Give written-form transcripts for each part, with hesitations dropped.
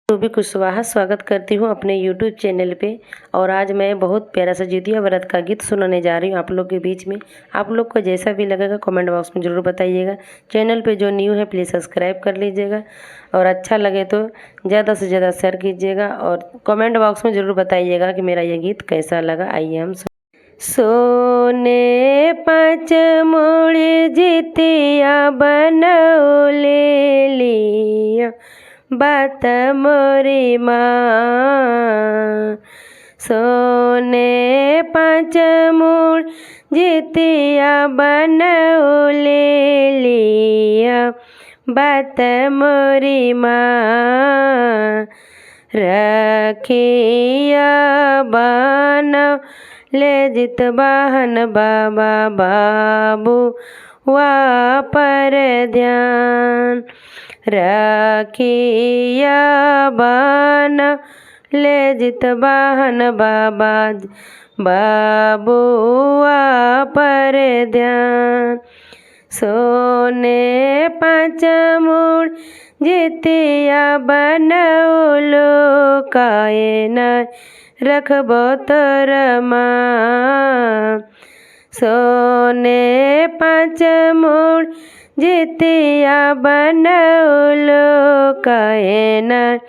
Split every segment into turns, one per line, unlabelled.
Ruby Kushwaha स्वागत करती हूँ अपने यूट्यूब चैनल पे। और आज मैं बहुत प्यारा सा जितिया व्रत का गीत सुनाने जा रही हूँ आप लोग के बीच में। आप लोग को जैसा भी लगेगा कमेंट बॉक्स में ज़रूर बताइएगा। चैनल पे जो न्यू है प्लीज़ सब्सक्राइब कर लीजिएगा और अच्छा लगे तो ज़्यादा से ज़्यादा शेयर कीजिएगा और कमेंट बॉक्स में ज़रूर बताइएगा कि मेरा ये गीत कैसा लगा। आइए हम सोने पाँच मूड़ी जितिया बनौले लिया बात मोरी माँ। सोने पाँच मूड़ जितिया बनौले लिया बात मोरी माँ। रखिया बनौ ले जित बहन बाबा बाबू वा पर ध्यान। रखिया बन ले जित बहन बाबा बाबुआ पर ध्यान। सोने पाँच मूड़ जितिया बनौलो काए न रखबो तोर माँ। सोने पाँच मूड़ जितिया बनौलो काहे न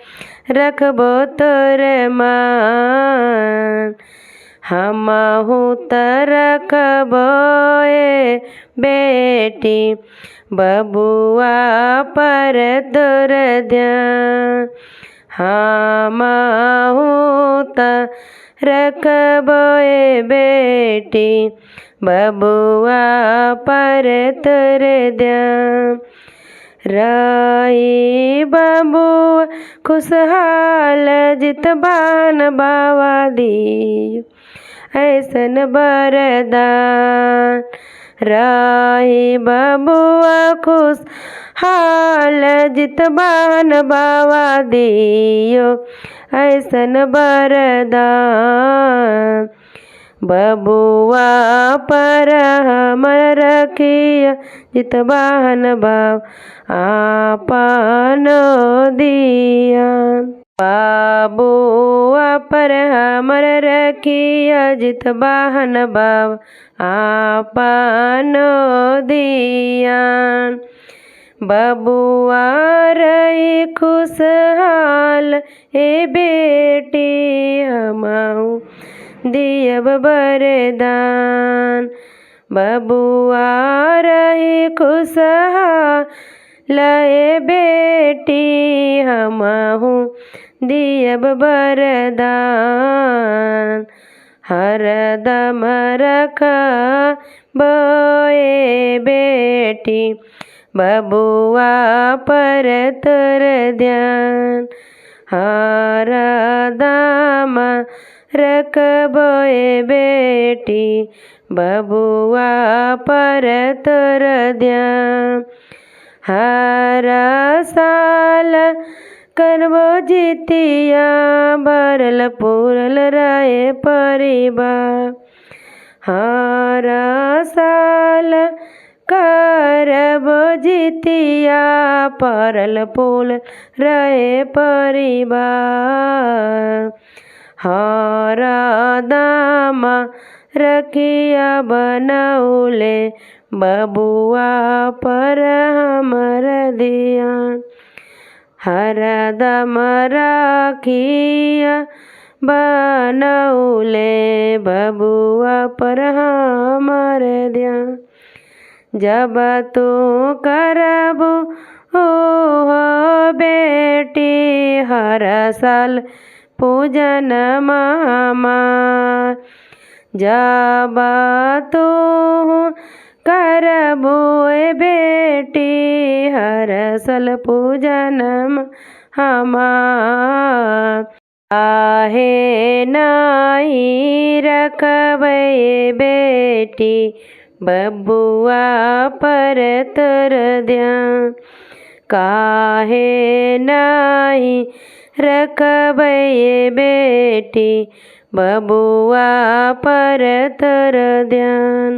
रखबो तोर माँ। हमहु त रखबो ए बेटी बबुआ पर तोर ध्यान। हमहु त रखबो ए बेटी बबुआ पर तोर ध्यान। रही बबुआ खुशहाल जित बहन बाबा दियो ऐसन बरदान। रही बबुआ खुशहाल जित बहन बाबा दियो ऐसन बरदान। बबुआ पर हमर रखिया जित बहन बाब आपनो दियान। बबुआ पर हमर रखिया जित बहन बाब आपनो दियान। बबुआ रही खुशहाल ए बेटी हमहु दियब बरदान। बबुआ रही खुशहाल ए बेटी हमहु दियब बरदान। हरदम रखबो ए बेटी बबुआ पर तोर ध्यान। हरदम रखबो ए बेटी बबुआ पर तोर ध्यान। हर साल करबो जितिया भरल पूरल रहे परिवार। हर साल करबो जितिया परल पूरल रहे परिवार। हरदम रखिया बनौले बबुआ पर हमर ध्यान। हरदम रखिया बनौले बबुआ पर हमर ध्यान। जब तू करबो हो बेटी हर साल पूजन हमार। जब तू करबो ए बेटी हर साल पूजन हमार। काहे नहीं रखबै बेटी बबुआ पर तोर ध्यान। काहे नहीं रखबै बेटी बबुआ पर तोर ध्यान।